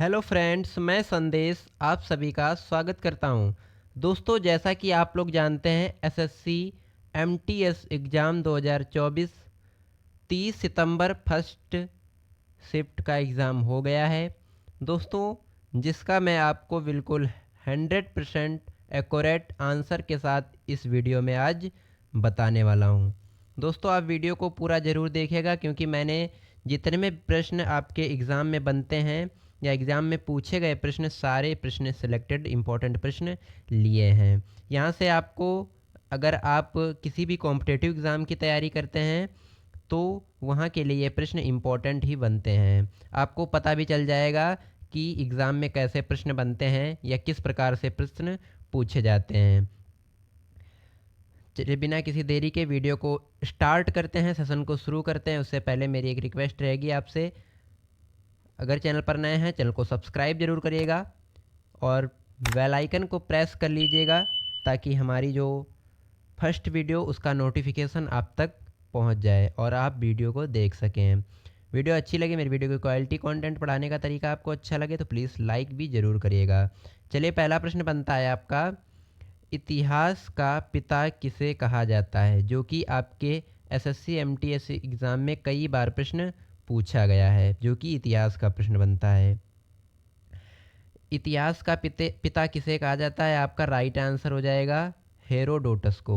Hello friends, मैं संदेश आप सभी का स्वागत करता हूं। दोस्तों, जैसा कि आप लोग जानते हैं, एसएससी एमटीएस एग्ज़ाम 2024 30 सितंबर फर्स्ट शिफ्ट का एग्ज़ाम हो गया है। दोस्तों, जिसका मैं आपको बिल्कुल 100% एक्यूरेट आंसर के साथ इस वीडियो में आज बताने वाला हूं। दोस्तों, आप वीडियो को पूरा ज़रूर देखिएगा, क्योंकि मैंने जितने में प्रश्न आपके एग्ज़ाम में बनते हैं या एग्ज़ाम में पूछे गए प्रश्न, सारे प्रश्न सिलेक्टेड इम्पोर्टेंट प्रश्न लिए हैं। यहाँ से आपको, अगर आप किसी भी कॉम्पिटिटिव एग्ज़ाम की तैयारी करते हैं तो वहाँ के लिए ये प्रश्न इम्पोर्टेंट ही बनते हैं। आपको पता भी चल जाएगा कि एग्ज़ाम में कैसे प्रश्न बनते हैं या किस प्रकार से प्रश्न पूछे जाते हैं। चलिए, बिना किसी देरी के वीडियो को स्टार्ट करते हैं, सेशन को शुरू करते हैं। उससे पहले मेरी एक रिक्वेस्ट रहेगी आपसे, अगर चैनल पर नए हैं चैनल को सब्सक्राइब जरूर करिएगा और बेल आइकन को प्रेस कर लीजिएगा, ताकि हमारी जो फर्स्ट वीडियो उसका नोटिफिकेशन आप तक पहुंच जाए और आप वीडियो को देख सकें। वीडियो अच्छी लगे, मेरी वीडियो की क्वालिटी, कंटेंट पढ़ाने का तरीका आपको अच्छा लगे तो प्लीज़ लाइक भी ज़रूर करिएगा। चलिए, पहला प्रश्न बनता है आपका, इतिहास का पिता किसे कहा जाता है, जो कि आपके एसएससी एमटीएस एग्ज़ाम में कई बार प्रश्न पूछा गया है, जो कि इतिहास का प्रश्न बनता है। इतिहास का पिता किसे कहा जाता है? आपका राइट आंसर हो जाएगा हेरोडोटस को।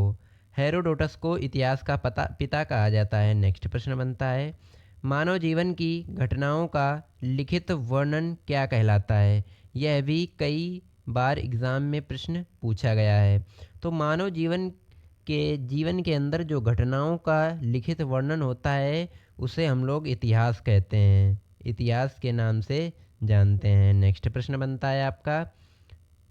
हेरोडोटस को इतिहास का पिता कहा जाता है। नेक्स्ट प्रश्न बनता है, मानव जीवन की घटनाओं का लिखित वर्णन क्या कहलाता है? यह भी कई बार एग्ज़ाम में प्रश्न पूछा गया है। तो मानव जीवन के अंदर जो घटनाओं का लिखित वर्णन होता है, उसे हम लोग इतिहास कहते हैं, इतिहास के नाम से जानते हैं। नेक्स्ट प्रश्न बनता है आपका,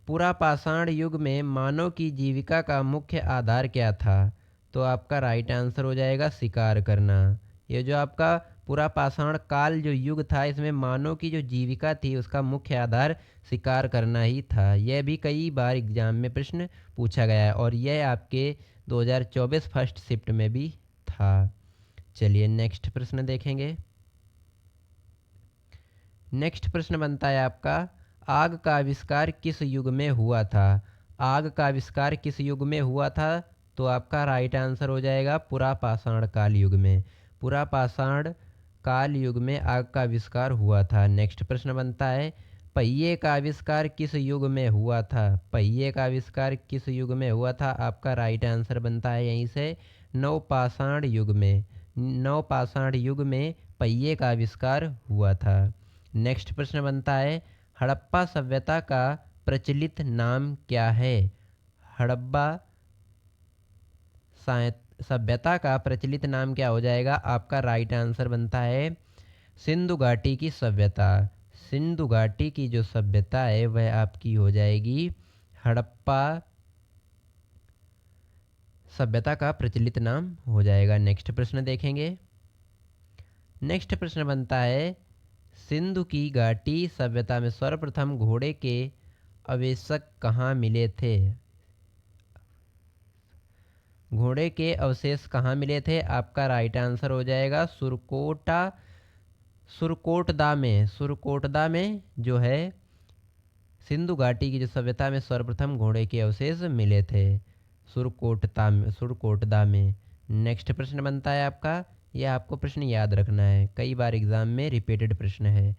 पुरापाषाण युग में मानव की जीविका का मुख्य आधार क्या था? तो आपका राइट आंसर हो जाएगा शिकार करना। ये जो आपका पुरापाषाण काल जो युग था, इसमें मानव की जो जीविका थी उसका मुख्य आधार शिकार करना ही था। यह भी कई बार एग्जाम में प्रश्न पूछा गया है और यह आपके 2024 फर्स्ट शिफ्ट में भी था। चलिए, नेक्स्ट प्रश्न देखेंगे। नेक्स्ट प्रश्न बनता है आपका, आग का आविष्कार किस युग में हुआ था? आग का आविष्कार किस युग में हुआ था? तो आपका राइट आंसर हो जाएगा पुरापाषाण काल युग में। पुरापाषाण काल युग में आग का आविष्कार हुआ था। नेक्स्ट प्रश्न बनता है, पहिए का आविष्कार किस युग में हुआ था? पहिए का आविष्कार किस युग में हुआ था? आपका राइट आंसर बनता है यहीं से नवपाषाण युग में। नवपाषाण युग में पहिए का आविष्कार हुआ था। नेक्स्ट प्रश्न बनता है, हड़प्पा सभ्यता का प्रचलित नाम क्या है? हड़प्पा सभ्यता का प्रचलित नाम क्या हो जाएगा? आपका राइट आंसर बनता है सिंधु घाटी की सभ्यता। सिंधु घाटी की जो सभ्यता है वह आपकी हो जाएगी हड़प्पा सभ्यता का प्रचलित नाम हो जाएगा। नेक्स्ट प्रश्न देखेंगे। नेक्स्ट प्रश्न बनता है, सिंधु की घाटी सभ्यता में सर्वप्रथम घोड़े के अवशेष कहाँ मिले थे? घोड़े के अवशेष कहाँ मिले थे? आपका राइट आंसर हो जाएगा सुरकोटदा में। सुरकोटदा में जो है सिंधु घाटी की जो सभ्यता में सर्वप्रथम घोड़े के अवशेष मिले थे, सुरकोटदा में। नेक्स्ट प्रश्न बनता है आपका, यह आपको प्रश्न याद रखना है, कई बार एग्जाम में रिपीटेड प्रश्न है।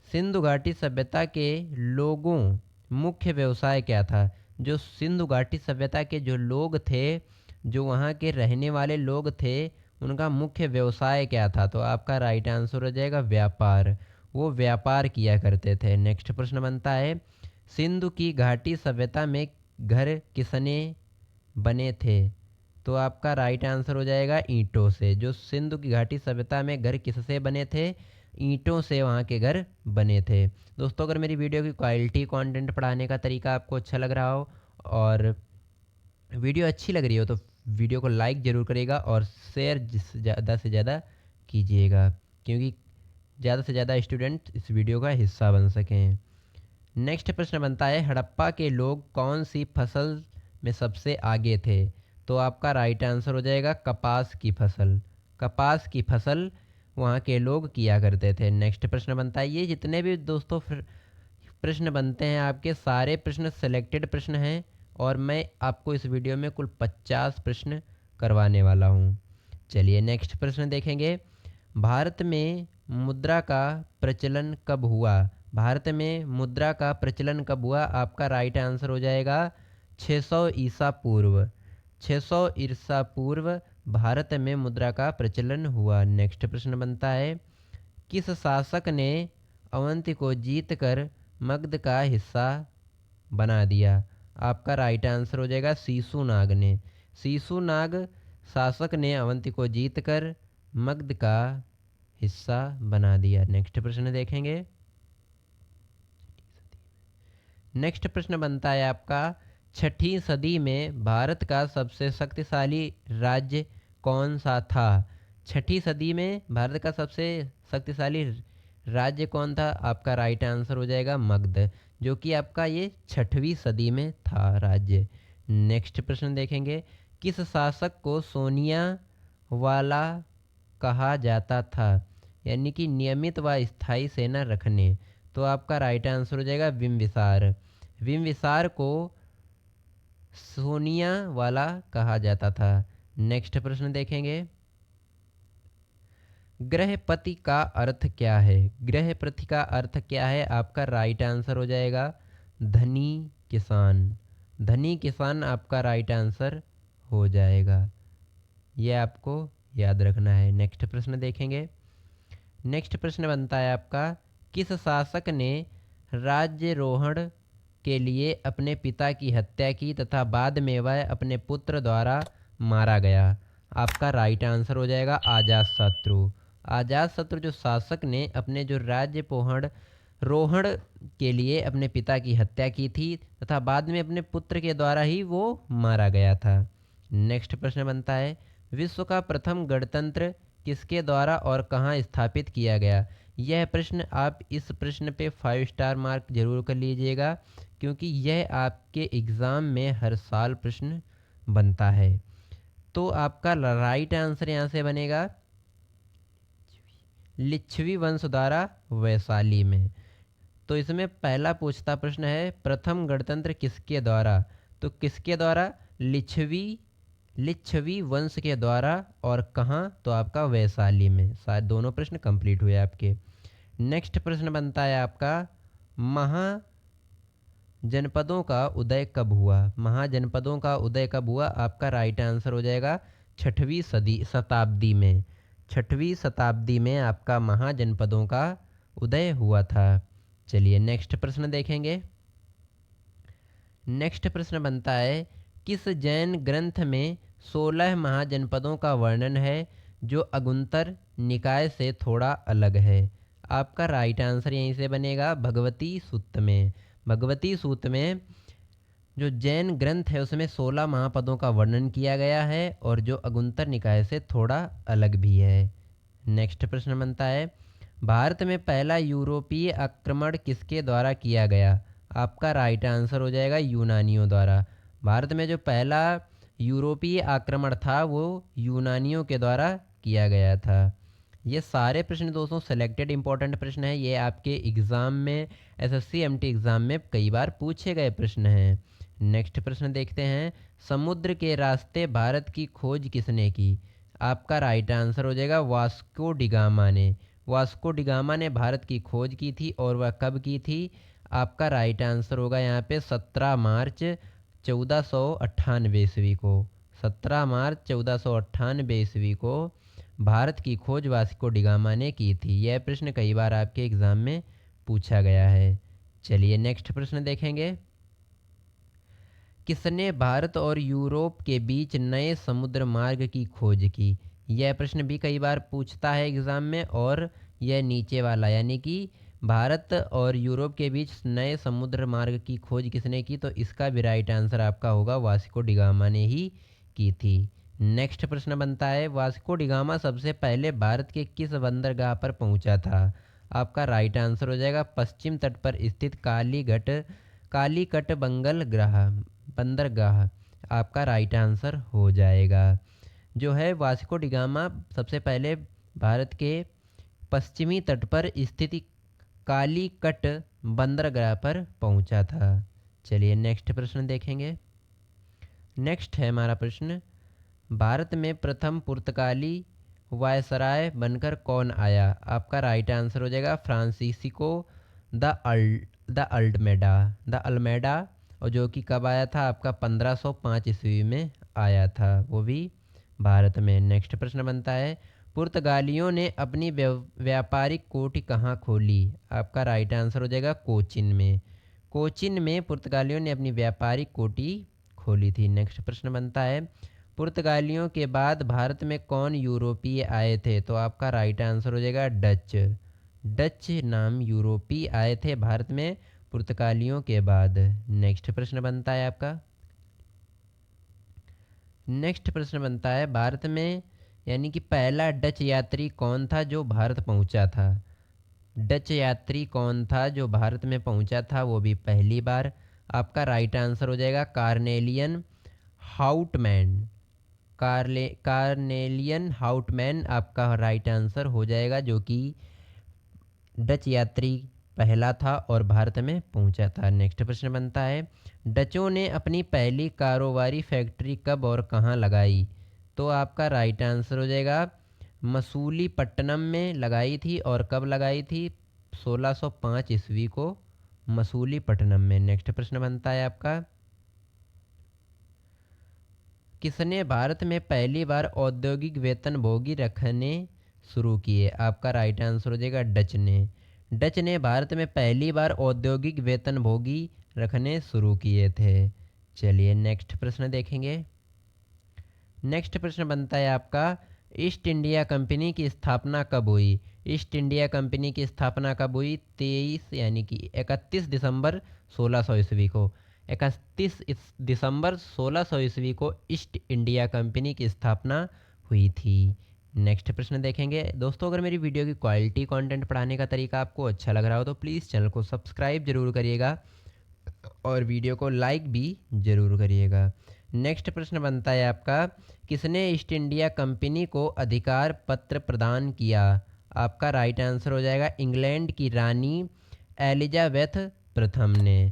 सिंधु घाटी सभ्यता के लोगों मुख्य व्यवसाय क्या था? जो सिंधु घाटी सभ्यता के जो लोग थे, जो वहाँ के रहने वाले लोग थे, उनका मुख्य व्यवसाय क्या था? तो आपका राइट आंसर हो जाएगा व्यापार। वो व्यापार किया करते थे। नेक्स्ट प्रश्न बनता है, सिंधु की घाटी सभ्यता में घर किसने बने थे? तो आपका राइट आंसर हो जाएगा ईंटों से। जो सिंधु की घाटी सभ्यता में घर किससे बने थे? ईंटों से वहाँ के घर बने थे। दोस्तों, अगर मेरी वीडियो की क्वालिटी, कंटेंट पढ़ाने का तरीका आपको अच्छा लग रहा हो और वीडियो अच्छी लग रही हो तो वीडियो को लाइक ज़रूर करिएगा और शेयर ज़्यादा से ज़्यादा कीजिएगा, क्योंकि ज़्यादा से ज़्यादा स्टूडेंट इस वीडियो का हिस्सा बन सकें। नेक्स्ट प्रश्न बनता है, हड़प्पा के लोग कौन सी फसल में सबसे आगे थे? तो आपका राइट आंसर हो जाएगा कपास की फसल। कपास की फसल वहाँ के लोग किया करते थे। नेक्स्ट प्रश्न बनता है, ये जितने भी दोस्तों प्रश्न बनते हैं आपके सारे प्रश्न सिलेक्टेड प्रश्न हैं और मैं आपको इस वीडियो में कुल 50 प्रश्न करवाने वाला हूँ। चलिए नेक्स्ट प्रश्न देखेंगे। भारत में मुद्रा का प्रचलन कब हुआ? भारत में मुद्रा का प्रचलन कब हुआ? आपका राइट आंसर हो जाएगा 600 ईसा पूर्व। 600 ईसा पूर्व भारत में मुद्रा का प्रचलन हुआ। नेक्स्ट प्रश्न बनता है, किस शासक ने अवंती को जीतकर मगध का हिस्सा बना दिया? आपका राइट आंसर हो जाएगा शिशुनाग ने। शिशुनाग शासक ने अवंती को जीतकर मगध का हिस्सा बना दिया। नेक्स्ट प्रश्न देखेंगे। नेक्स्ट प्रश्न बनता है आपका, छठी सदी में भारत का सबसे शक्तिशाली राज्य कौन सा था? छठी सदी में भारत का सबसे शक्तिशाली राज्य कौन था? आपका राइट आंसर हो जाएगा मगध, जो कि आपका ये 6वीं सदी में था राज्य। नेक्स्ट प्रश्न देखेंगे, किस शासक को सोनिया वाला कहा जाता था? यानी कि नियमित व स्थायी सेना रखने। तो आपका राइट आंसर हो जाएगा बिम्बिसार। बिम्बिसार को सोनिया वाला कहा जाता था। नेक्स्ट प्रश्न देखेंगे, गृहपति का अर्थ क्या है? गृहपति का अर्थ क्या है? आपका राइट आंसर हो जाएगा धनी किसान। धनी किसान आपका राइट आंसर हो जाएगा, ये आपको याद रखना है। नेक्स्ट प्रश्न देखेंगे। नेक्स्ट प्रश्न बनता है आपका, किस शासक ने राज्यरोहण के लिए अपने पिता की हत्या की तथा बाद में वह अपने पुत्र द्वारा मारा गया? आपका राइट आंसर हो जाएगा अजातशत्रु। अजातशत्रु जो शासक ने अपने जो राज्य रोहण के लिए अपने पिता की हत्या की थी तथा बाद में अपने पुत्र के द्वारा ही वो मारा गया था। नेक्स्ट प्रश्न बनता है, विश्व का प्रथम गणतंत्र किसके द्वारा और कहाँ स्थापित किया गया? यह प्रश्न आप इस प्रश्न पे 5 स्टार मार्क जरूर कर लीजिएगा, क्योंकि यह आपके एग्ज़ाम में हर साल प्रश्न बनता है। तो आपका राइट आंसर यहाँ से बनेगा लिच्छवी वंश द्वारा वैशाली में। तो इसमें पहला पूछता प्रश्न है, प्रथम गणतंत्र किसके द्वारा? तो किसके द्वारा? लिच्छवी वंश के द्वारा। और कहाँ? तो आपका वैशाली में। शायद दोनों प्रश्न कंप्लीट हुए आपके। नेक्स्ट प्रश्न बनता है आपका, महाजनपदों का उदय कब हुआ? महाजनपदों का उदय कब हुआ? आपका राइट आंसर हो जाएगा 6वीं शताब्दी में। 6वीं शताब्दी में आपका महाजनपदों का उदय हुआ था। चलिए नेक्स्ट प्रश्न देखेंगे। नेक्स्ट प्रश्न बनता है, किस जैन ग्रंथ में 16 महाजनपदों का वर्णन है जो अगुंतर निकाय से थोड़ा अलग है? आपका राइट आंसर यहीं से बनेगा भगवती सूक्त में। भगवती सूक्त में जो जैन ग्रंथ है उसमें 16 महापदों का वर्णन किया गया है और जो अगुंतर निकाय से थोड़ा अलग भी है। नेक्स्ट प्रश्न बनता है, भारत में पहला यूरोपीय आक्रमण किसके द्वारा किया गया? आपका राइट आंसर हो जाएगा यूनानियों द्वारा। भारत में जो पहला यूरोपीय आक्रमण था वो यूनानियों के द्वारा किया गया था। ये सारे प्रश्न दोस्तों सिलेक्टेड इंपॉर्टेंट प्रश्न हैं। ये आपके एग्ज़ाम में एसएससी एमटी एग्ज़ाम में कई बार पूछे गए प्रश्न हैं। नेक्स्ट प्रश्न देखते हैं, समुद्र के रास्ते भारत की खोज किसने की? आपका राइट आंसर हो जाएगा वास्को डिगामा ने। वास्को डिगामा ने भारत की खोज की थी और वह कब की थी? आपका राइट आंसर होगा यहाँ पे 17 मार्च 1498 ईस्वी को। 17 मार्च 1498 ईस्वी को भारत की खोज वास्को डिगामा ने की थी। यह प्रश्न कई बार आपके एग्ज़ाम में पूछा गया है। चलिए नेक्स्ट प्रश्न देखेंगे, किसने भारत और यूरोप के बीच नए समुद्र मार्ग की खोज की? यह प्रश्न भी कई बार पूछता है एग्ज़ाम में। और यह नीचे वाला यानी कि भारत और यूरोप के बीच नए समुद्र मार्ग की खोज किसने की? तो इसका भी राइट आंसर आपका होगा वास्को डिगामा ने ही की थी। नेक्स्ट प्रश्न बनता है, वास्को डिगामा सबसे पहले भारत के किस बंदरगाह पर पहुंचा था? आपका राइट आंसर हो जाएगा पश्चिम तट पर स्थित कालीकट बंदरगाह आपका राइट आंसर हो जाएगा। जो है वास्को डिगामा सबसे पहले भारत के पश्चिमी तट पर स्थित कालीकट बंदरगाह पर पहुंचा था। चलिए नेक्स्ट प्रश्न देखेंगे। नेक्स्ट है हमारा प्रश्न, भारत में प्रथम पुर्तगाली वायसराय बनकर कौन आया? आपका राइट आंसर हो जाएगा फ्रांसिस्को द अल्मेडा। और जो कि कब आया था? आपका 1505 ईस्वी में आया था, वो भी भारत में। नेक्स्ट प्रश्न बनता है, पुर्तगालियों ने अपनी व्यापारिक कोठी कहाँ खोली? आपका राइट आंसर हो जाएगा कोचिन में। कोचिन में पुर्तगालियों ने अपनी व्यापारिक कोठी खोली थी। नेक्स्ट प्रश्न बनता है, पुर्तगालियों के बाद भारत में कौन यूरोपीय आए थे? तो आपका राइट आंसर हो जाएगा डच। डच नाम यूरोपीय आए थे भारत में पुर्तगालियों के बाद। नेक्स्ट प्रश्न बनता है आपका, नेक्स्ट प्रश्न बनता है, भारत में यानी कि पहला डच यात्री कौन था जो भारत पहुंचा था? डच यात्री कौन था जो भारत में पहुंचा था, वो भी पहली बार? आपका राइट आंसर हो जाएगा कार्नेलियन हाउटमैन। कार्नेलियन हाउटमैन आपका राइट आंसर हो जाएगा, जो कि डच यात्री पहला था और भारत में पहुंचा था। नेक्स्ट प्रश्न बनता है, डचों ने अपनी पहली कारोबारी फैक्ट्री कब और कहां लगाई? तो आपका राइट आंसर हो जाएगा मसूलीपट्टनम में लगाई थी। और कब लगाई थी? 1605 ईस्वी को मसूलीपट्टनम में। नेक्स्ट प्रश्न बनता है आपका, किसने भारत में पहली बार औद्योगिक वेतनभोगी रखने शुरू किए? आपका राइट आंसर हो जाएगा डच ने। डच ने भारत में पहली बार औद्योगिक वेतनभोगी रखने शुरू किए थे। चलिए नेक्स्ट प्रश्न देखेंगे। नेक्स्ट प्रश्न बनता है आपका, ईस्ट इंडिया कंपनी की स्थापना कब हुई? ईस्ट इंडिया कंपनी की स्थापना कब हुई? 23 यानी कि 31 दिसंबर 1600 ईस्वी को। 31 दिसंबर 1600 ईस्वी को ईस्ट इंडिया कंपनी की स्थापना हुई थी। नेक्स्ट प्रश्न देखेंगे। दोस्तों, अगर मेरी वीडियो की क्वालिटी, कंटेंट पढ़ाने का तरीका आपको अच्छा लग रहा हो तो प्लीज़ चैनल को सब्सक्राइब जरूर करिएगा और वीडियो को लाइक भी ज़रूर करिएगा। नेक्स्ट प्रश्न बनता है आपका, किसने ईस्ट इंडिया कंपनी को अधिकार पत्र प्रदान किया? आपका राइट आंसर हो जाएगा इंग्लैंड की रानी एलिजाबेथ प्रथम ने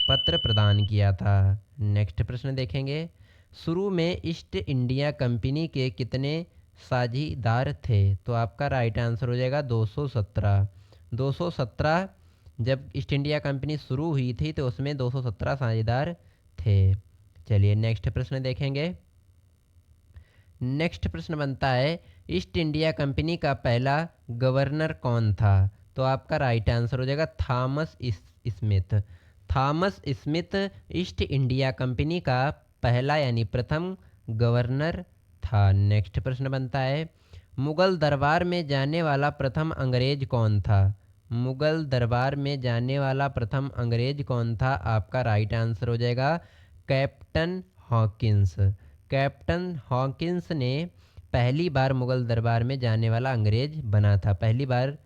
पत्र प्रदान किया था। नेक्स्ट प्रश्न देखेंगे। शुरू में ईस्ट इंडिया कंपनी के कितने साझीदार थे? तो आपका राइट आंसर हो जाएगा 217। 217 जब ईस्ट इंडिया कंपनी शुरू हुई थी तो उसमें 217 साझीदार थे। चलिए नेक्स्ट प्रश्न देखेंगे। नेक्स्ट प्रश्न बनता है, ईस्ट इंडिया कंपनी का पहला गवर्नर कौन था? तो आपका राइट आंसर हो जाएगा Thomas Smith. Thomas Smith east India company का पहला यानी प्रथम गवर्नर था। नेक्स्ट प्रश्न बनता है, मुगल दरबार में जाने वाला प्रथम अंग्रेज कौन था? मुगल दरबार में जाने वाला प्रथम अंग्रेज कौन था? आपका राइट आंसर हो जाएगा कैप्टन हॉकिंस। कैप्टन हॉकिंस ने पहली बार मुगल दरबार में जाने वाला अंग्रेज बना था, पहली बार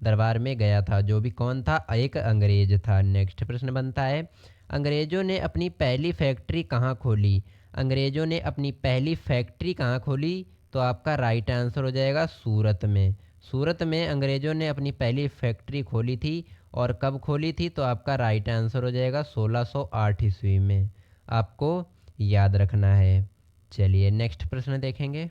दरबार में गया था, जो भी कौन था? एक अंग्रेज था। नेक्स्ट प्रश्न बनता है, अंग्रेजों ने अपनी पहली फैक्ट्री कहाँ खोली? अंग्रेजों ने अपनी पहली फैक्ट्री कहाँ खोली? तो आपका राइट आंसर हो जाएगा सूरत में। सूरत में अंग्रेजों ने अपनी पहली फैक्ट्री खोली थी। और कब खोली थी? तो आपका राइट आंसर हो जाएगा 1608 ईस्वी में। आपको याद रखना है। चलिए नेक्स्ट प्रश्न देखेंगे।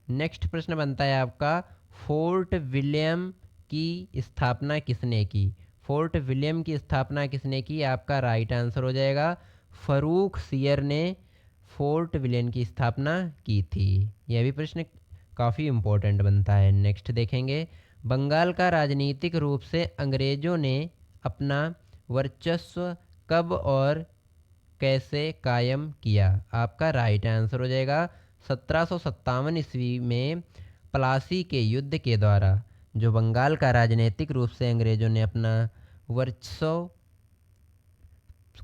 नेक्स्ट प्रश्न बनता है आपका, फोर्ट विलियम की स्थापना किसने की? फोर्ट विलियम की स्थापना किसने की? आपका राइट आंसर हो जाएगा फरूख सियर ने फोर्ट विलियम की स्थापना की थी। यह भी प्रश्न काफ़ी इम्पोर्टेंट बनता है। नेक्स्ट देखेंगे, बंगाल का राजनीतिक रूप से अंग्रेजों ने अपना वर्चस्व कब और कैसे कायम किया? आपका राइट आंसर हो जाएगा 1757 ईस्वी में प्लासी के युद्ध के द्वारा। जो बंगाल का राजनीतिक रूप से अंग्रेजों ने अपना वर्चस्व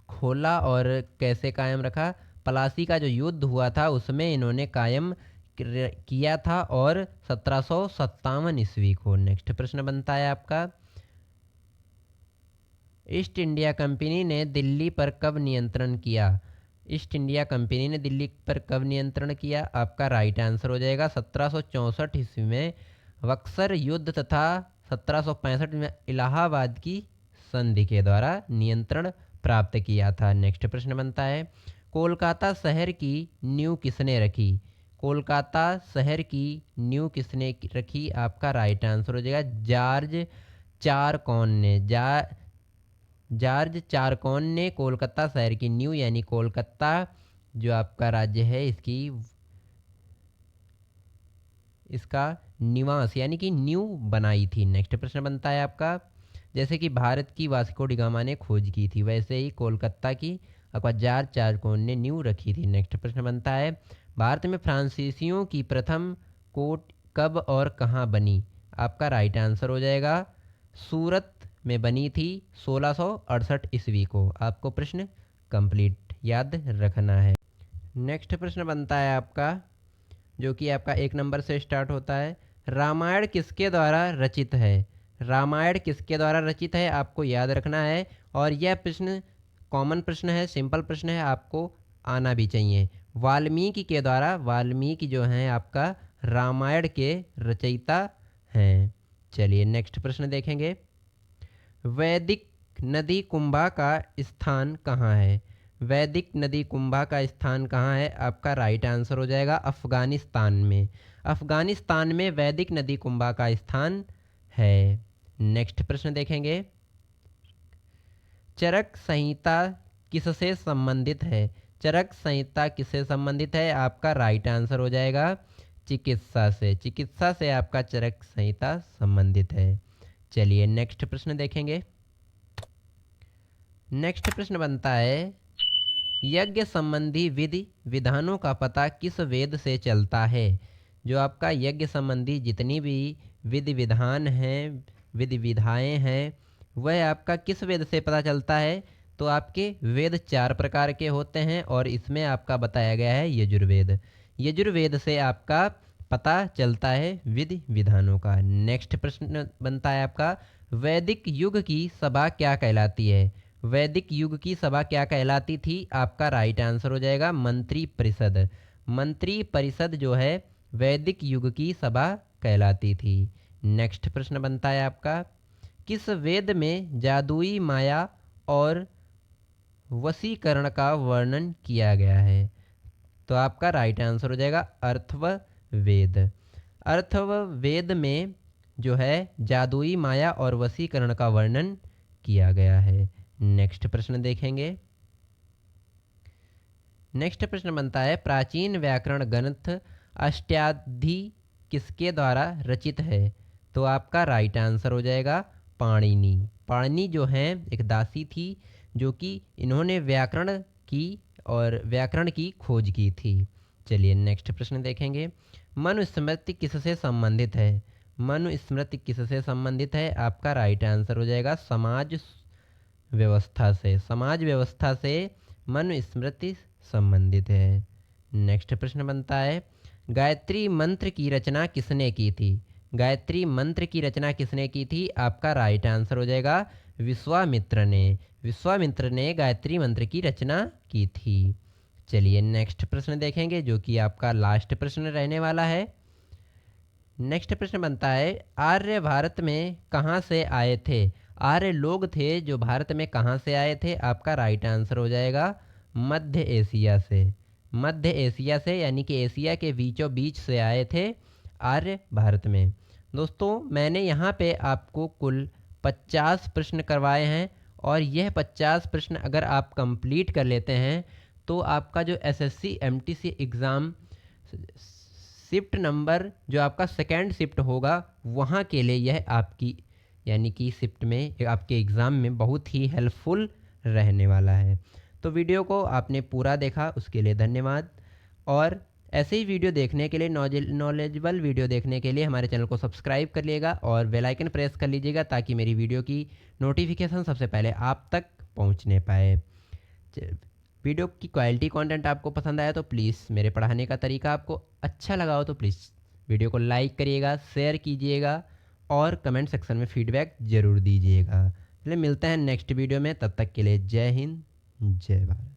खोला और कैसे कायम रखा? प्लासी का जो युद्ध हुआ था उसमें इन्होंने कायम किया था, और 1757 ईस्वी को। नेक्स्ट प्रश्न बनता है आपका, ईस्ट इंडिया कंपनी ने दिल्ली पर कब नियंत्रण किया? ईस्ट इंडिया कंपनी ने दिल्ली पर कब नियंत्रण किया? आपका राइट आंसर हो जाएगा 1764 ईस्वी में बक्सर युद्ध तथा 1765 में इलाहाबाद की संधि के द्वारा नियंत्रण प्राप्त किया था। नेक्स्ट प्रश्न बनता है, कोलकाता शहर की नींव किसने रखी? कोलकाता शहर की नींव किसने रखी? आपका राइट आंसर हो जाएगा जॉर्ज चारकॉन ने। जॉर्ज चारकॉन ने कोलकाता शहर की नींव यानी कोलकाता जो आपका राज्य है इसका निवास यानी कि नींव बनाई थी। नेक्स्ट प्रश्न बनता है आपका, जैसे कि भारत की वास्को डी गामा ने खोज की थी वैसे ही कोलकाता की आपका जॉर्ज चारकॉन ने नींव रखी थी। नेक्स्ट प्रश्न बनता है, भारत में फ्रांसीसियों की प्रथम कोर्ट कब और कहाँ बनी? आपका राइट आंसर हो जाएगा सूरत में बनी थी 1668 ईस्वी को। आपको प्रश्न कंप्लीट याद रखना है। नेक्स्ट प्रश्न बनता है आपका, जो कि आपका 1 नंबर से स्टार्ट होता है, रामायण किसके द्वारा रचित है? रामायण किसके द्वारा रचित है आपको याद रखना है। और यह प्रश्न कॉमन प्रश्न है, सिंपल प्रश्न है, आपको आना भी चाहिए। वाल्मीकि के द्वारा, वाल्मीकि जो हैं आपका रामायण के रचयिता हैं। चलिए नेक्स्ट प्रश्न देखेंगे, वैदिक नदी कुंभा का स्थान कहाँ है? वैदिक नदी कुंभा का स्थान कहाँ है? आपका राइट आंसर हो जाएगा अफगानिस्तान में। अफगानिस्तान में वैदिक नदी कुंभा का स्थान है। नेक्स्ट प्रश्न देखेंगे, चरक संहिता किससे संबंधित है? चरक संहिता किससे संबंधित है? आपका राइट आंसर हो जाएगा चिकित्सा से। चिकित्सा से आपका चरक संहिता संबंधित है। चलिए नेक्स्ट प्रश्न देखेंगे। नेक्स्ट प्रश्न बनता है, यज्ञ संबंधी विधि विधानों का पता किस वेद से चलता है? जो आपका यज्ञ संबंधी जितनी भी विधि विधान हैं, विधि विधाएँ हैं, वह आपका किस वेद से पता चलता है? तो आपके वेद 4 प्रकार के होते हैं और इसमें आपका बताया गया है यजुर्वेद। यजुर्वेद से आपका पता चलता है विधि विधानों का। नेक्स्ट प्रश्न बनता है आपका, वैदिक युग की सभा क्या कहलाती है? वैदिक युग की सभा क्या कहलाती थी? आपका राइट आंसर हो जाएगा मंत्री परिषद। मंत्री परिषद जो है वैदिक युग की सभा कहलाती थी। नेक्स्ट प्रश्न बनता है आपका, किस वेद में जादुई माया और वशीकरण का वर्णन किया गया है? तो आपका राइट आंसर हो जाएगा अथर्ववेद। अथर्ववेद में जो है जादुई माया और वशीकरण का वर्णन किया गया है। नेक्स्ट प्रश्न देखेंगे। नेक्स्ट प्रश्न बनता है, प्राचीन व्याकरण ग्रंथ अष्टाध्यायी किसके द्वारा रचित है? तो आपका राइट आंसर हो जाएगा पाणिनि। पाणिनि जो हैं एक दासी थी जो कि इन्होंने व्याकरण की खोज की थी। चलिए नेक्स्ट प्रश्न देखेंगे, मनुस्मृति किससे संबंधित है? मनुस्मृति किससे संबंधित है? आपका राइट आंसर हो जाएगा समाज व्यवस्था से। समाज व्यवस्था से मनुस्मृति संबंधित है। नेक्स्ट प्रश्न बनता है, गायत्री मंत्र की रचना किसने की थी? गायत्री मंत्र की रचना किसने की थी? आपका राइट आंसर हो जाएगा विश्वामित्र ने। विश्वामित्र ने गायत्री मंत्र की रचना की थी। चलिए नेक्स्ट प्रश्न देखेंगे, जो कि आपका लास्ट प्रश्न रहने वाला है। नेक्स्ट प्रश्न बनता है, आर्य भारत में कहाँ से आए थे? आर्य लोग थे जो भारत में कहाँ से आए थे? आपका राइट आंसर हो जाएगा मध्य एशिया से। मध्य एशिया से यानी कि एशिया के बीचों बीच से आए थे आर्य भारत में। दोस्तों मैंने यहाँ पे आपको कुल 50 प्रश्न करवाए हैं और यह 50 प्रश्न अगर आप कंप्लीट कर लेते हैं तो आपका जो SSC MTC exam shift number जो आपका सेकेंड शिफ्ट होगा वहाँ के लिए यह आपकी यानी कि शिफ्ट में आपके एग्ज़ाम में बहुत ही हेल्पफुल रहने वाला है। तो वीडियो को आपने पूरा देखा उसके लिए धन्यवाद। और ऐसे ही वीडियो देखने के लिए, नॉलेजेबल वीडियो देखने के लिए हमारे चैनल को सब्सक्राइब कर लीजिएगा और बेल आइकन प्रेस कर लीजिएगा ताकि मेरी वीडियो की नोटिफिकेशन सबसे पहले आप तक पहुंचने पाए। वीडियो की क्वालिटी कंटेंट आपको पसंद आया तो प्लीज़, मेरे पढ़ाने का तरीका आपको अच्छा लगा हो तो प्लीज़ वीडियो को लाइक करिएगा, शेयर कीजिएगा और कमेंट सेक्शन में फीडबैक ज़रूर दीजिएगा। चलिए मिलते हैं नेक्स्ट वीडियो में, तब तक के लिए जय हिंद जय भारत।